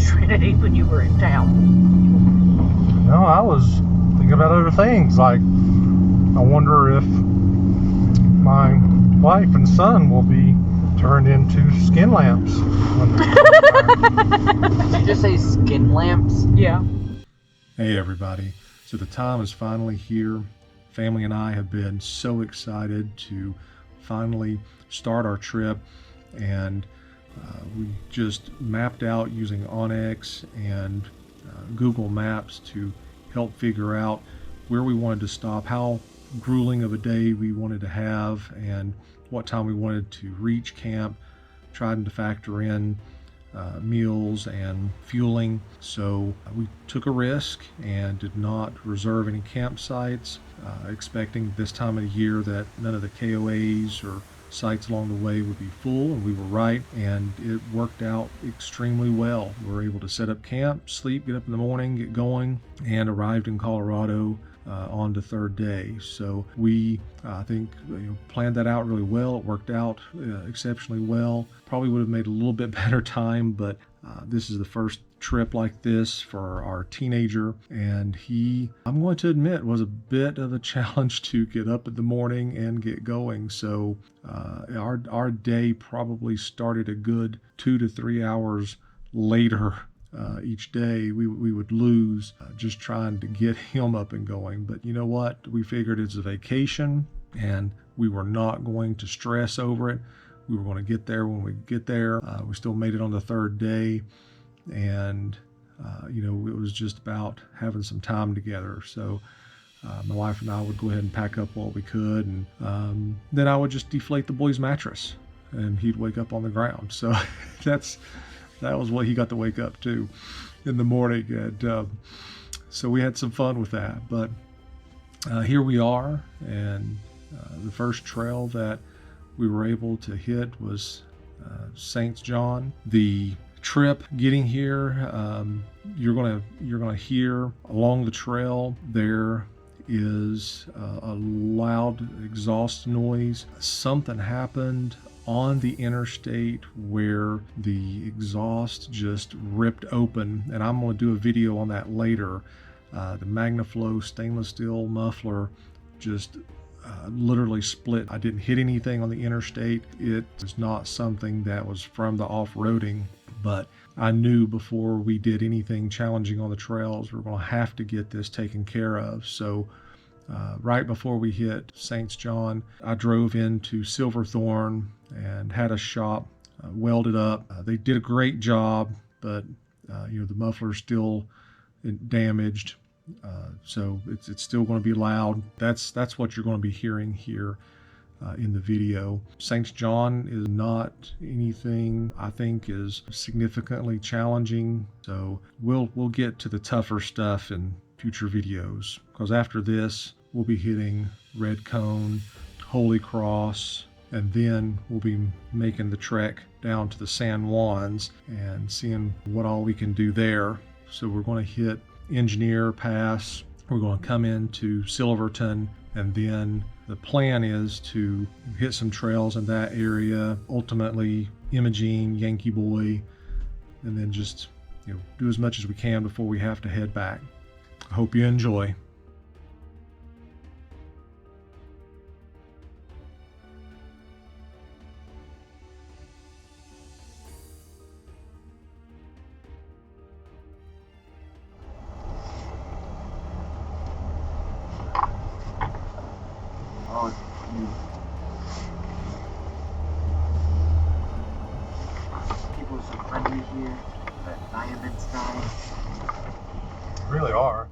Trinity when you were in town? No, I was thinking about other things. Like, I wonder if my wife and son will be turned into skin lamps. Did you just say skin lamps? Yeah. Hey everybody, so the time is finally here. Family and I have been so excited to finally start our trip, and we just mapped out using Onyx and Google Maps to help figure out where we wanted to stop, how grueling of a day we wanted to have, and what time we wanted to reach camp, trying to factor in meals and fueling. So we took a risk and did not reserve any campsites, expecting this time of the year that none of the KOAs or sites along the way would be full, and we were right, and it worked out extremely well. We were able to set up camp, sleep, get up in the morning, get going, and arrived in Colorado on the third day. So we, I think, planned that out really well. It worked out exceptionally well. Probably would have made a little bit better time, but this is the first trip like this for our teenager, and he, I'm going to admit, was a bit of a challenge to get up in the morning and get going. So our day probably started a good 2 to 3 hours later. Each day we would lose just trying to get him up and going. But you know what? We figured it's a vacation and we were not going to stress over it. We were going to get there when we get there. We still made it on the third day, and it was just about having some time together. So my wife and I would go ahead and pack up what we could, and then I would just deflate the boy's mattress and he'd wake up on the ground. So that was what he got to wake up to in the morning. And so we had some fun with that. But here we are, and the first trail that we were able to hit was St. John. The trip getting here, you're gonna hear along the trail there is a loud exhaust noise. Something happened on the interstate where the exhaust just ripped open, and I'm going to do a video on that later. The MagnaFlow stainless steel muffler just literally split. I didn't hit anything on the interstate. It was not something that was from the off-roading, but I knew before we did anything challenging on the trails, we're going to have to get this taken care of. So right before we hit St. John, I drove into Silverthorne and had a shop welded up. They did a great job, but the muffler's still damaged, so it's still going to be loud. That's what you're going to be hearing here in the video. St. John is not anything I think is significantly challenging, so we'll get to the tougher stuff in future videos, because after this we'll be hitting Red Cone, Holy Cross, and then we'll be making the trek down to the San Juans and seeing what all we can do there. So we're going to hit Engineer Pass, we're going to come into Silverthorne, and then the plan is to hit some trails in that area, ultimately Imogene, Yankee Boy, and then just do as much as we can before we have to head back. I hope you enjoy. Oh, it's cute. People are so friendly here. That diamond sky. Really are.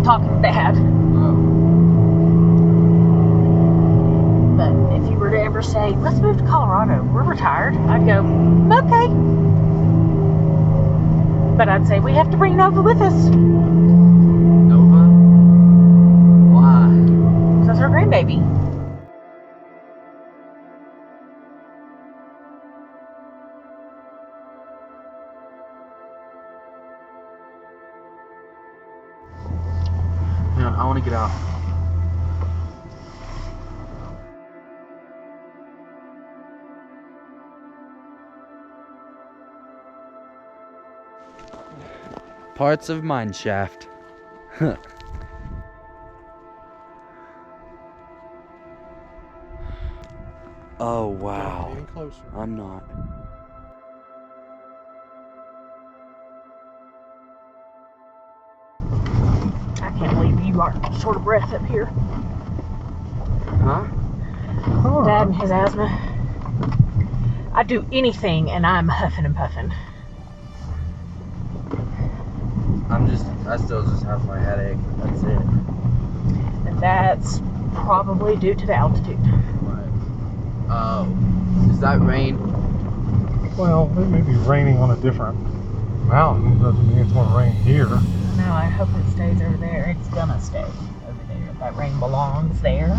talking to Dad. Oh. But if you were to ever say, let's move to Colorado, we're retired, I'd go, okay. But I'd say, we have to bring Nova with us. Nova? Why? That's our grandbaby. Man, I want to get out. Parts of mine shaft. Oh wow. Getting closer. I'm not. I can't believe you aren't short of breath up here. Huh? Dad and his asthma. I'd do anything and I'm huffing and puffing. I still just have my headache. That's it. And that's probably due to the altitude. Oh. Is that rain? Well, it may be raining on a different mountain. Doesn't mean it's going to rain here. No, I hope it stays over there. It's gonna stay over there. That rain belongs there.